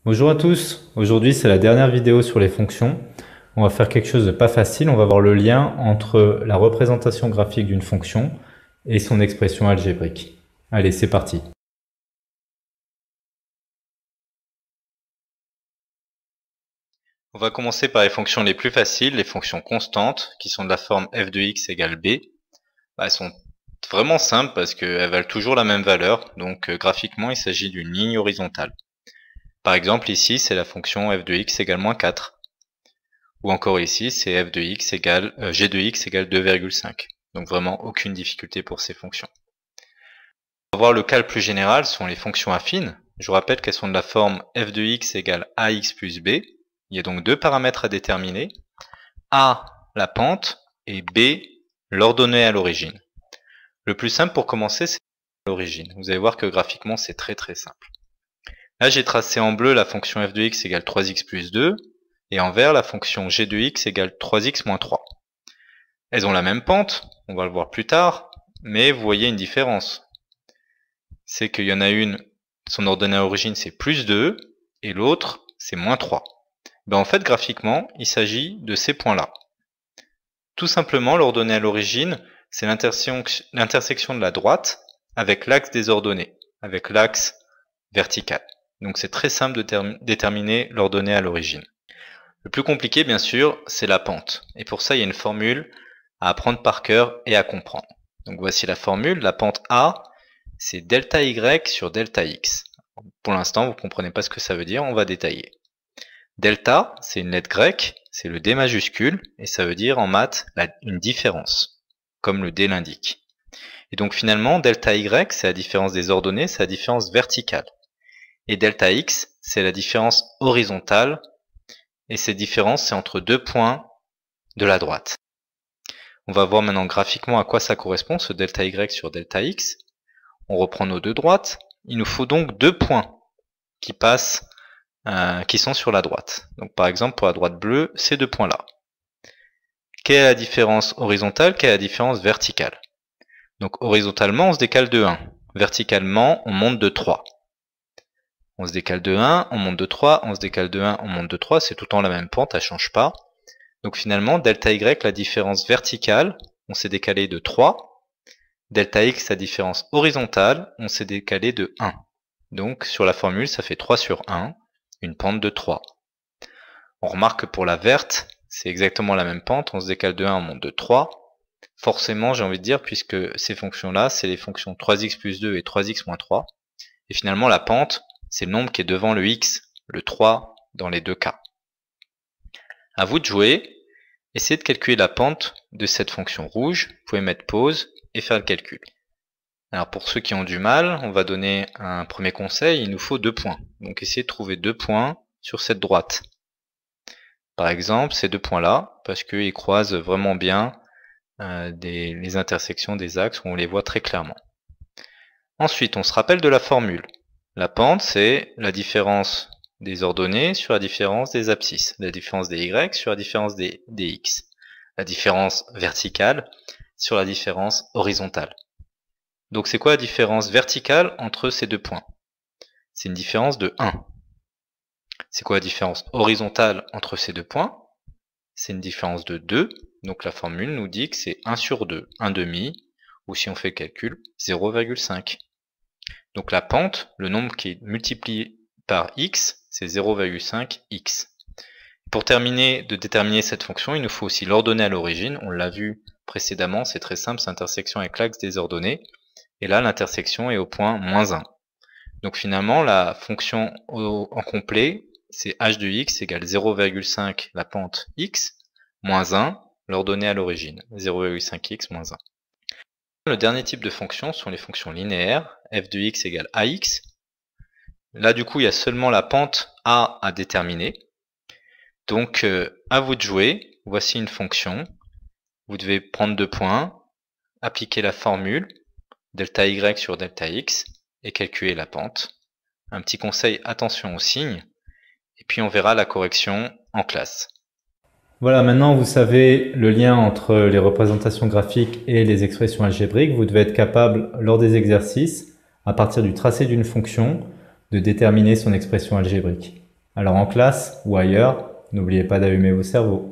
Bonjour à tous, aujourd'hui c'est la dernière vidéo sur les fonctions. On va faire quelque chose de pas facile, on va voir le lien entre la représentation graphique d'une fonction et son expression algébrique. Allez, c'est parti. On va commencer par les fonctions les plus faciles, les fonctions constantes, qui sont de la forme f de x égale b. Elles sont vraiment simples parce qu'elles valent toujours la même valeur, donc graphiquement il s'agit d'une ligne horizontale. Par exemple ici c'est la fonction f de x égale moins 4. Ou encore ici, c'est f de x égale g de x égale 2,5. Donc vraiment aucune difficulté pour ces fonctions. On va voir le cas le plus général, sont les fonctions affines. Je vous rappelle qu'elles sont de la forme f de x égale ax plus b. Il y a donc deux paramètres à déterminer. A, la pente, et b, l'ordonnée à l'origine. Le plus simple pour commencer, c'est l'origine. Vous allez voir que graphiquement, c'est très simple. Là, j'ai tracé en bleu la fonction f de x égale 3x plus 2. Et en vert, la fonction g de x égale 3x moins 3. Elles ont la même pente, on va le voir plus tard, mais vous voyez une différence. C'est qu'il y en a une, son ordonnée à l'origine c'est plus 2, et l'autre c'est moins 3. En fait, graphiquement, il s'agit de ces points-là. Tout simplement, l'ordonnée à l'origine, c'est l'intersection de la droite avec l'axe des ordonnées, avec l'axe vertical. Donc c'est très simple de déterminer l'ordonnée à l'origine. Le plus compliqué, bien sûr, c'est la pente. Et pour ça, il y a une formule à apprendre par cœur et à comprendre. Donc voici la formule. La pente A, c'est delta y sur delta x. Pour l'instant, vous ne comprenez pas ce que ça veut dire, on va détailler. Delta, c'est une lettre grecque, c'est le D majuscule, et ça veut dire en maths une différence, comme le D l'indique. Et donc finalement, delta y, c'est la différence des ordonnées, c'est la différence verticale. Et delta x, c'est la différence horizontale. Et cette différence, c'est entre deux points de la droite. On va voir maintenant graphiquement à quoi ça correspond, ce delta y sur delta x. On reprend nos deux droites. Il nous faut donc deux points qui passent, qui sont sur la droite. Donc par exemple, pour la droite bleue, ces deux points-là. Quelle est la différence horizontale? Quelle est la différence verticale? Donc horizontalement, on se décale de 1. Verticalement, on monte de 3. On se décale de 1, on monte de 3, on se décale de 1, on monte de 3, c'est tout le temps la même pente, elle ne change pas. Donc finalement, delta y, la différence verticale, on s'est décalé de 3. Delta x, la différence horizontale, on s'est décalé de 1. Donc sur la formule, ça fait 3 sur 1, une pente de 3. On remarque que pour la verte, c'est exactement la même pente, on se décale de 1, on monte de 3. Forcément, j'ai envie de dire, puisque ces fonctions-là, c'est les fonctions 3x plus 2 et 3x moins 3. Et finalement, la pente, c'est le nombre qui est devant le x, le 3 dans les deux cas. À vous de jouer, essayez de calculer la pente de cette fonction rouge, vous pouvez mettre pause et faire le calcul. Alors pour ceux qui ont du mal, on va donner un premier conseil, il nous faut 2 points. Donc essayez de trouver 2 points sur cette droite. Par exemple, ces deux points-là, parce qu'ils croisent vraiment bien les intersections des axes où on les voit très clairement. Ensuite, on se rappelle de la formule. La pente, c'est la différence des ordonnées sur la différence des abscisses, la différence des y sur la différence des x, la différence verticale sur la différence horizontale. Donc c'est quoi la différence verticale entre ces deux points? C'est une différence de 1. C'est quoi la différence horizontale entre ces deux points? C'est une différence de 2. Donc la formule nous dit que c'est 1 sur 2, 1 demi, ou si on fait le calcul, 0,5. Donc la pente, le nombre qui est multiplié par x, c'est 0,5x. Pour terminer de déterminer cette fonction, il nous faut aussi l'ordonnée à l'origine. On l'a vu précédemment, c'est très simple, c'est intersection avec l'axe des ordonnées. Et là, l'intersection est au point moins 1. Donc finalement, la fonction en complet, c'est h de x égale 0,5 la pente x, moins 1, l'ordonnée à l'origine, 0,5x moins 1. Le dernier type de fonction sont les fonctions linéaires, f de x égale ax. Là du coup il y a seulement la pente a à déterminer. Donc à vous de jouer, voici une fonction. Vous devez prendre 2 points, appliquer la formule, delta y sur delta x, et calculer la pente. Un petit conseil, attention aux signes, et puis on verra la correction en classe. Voilà, maintenant vous savez le lien entre les représentations graphiques et les expressions algébriques. Vous devez être capable, lors des exercices, à partir du tracé d'une fonction, de déterminer son expression algébrique. Alors en classe ou ailleurs, n'oubliez pas d'allumer vos cerveaux.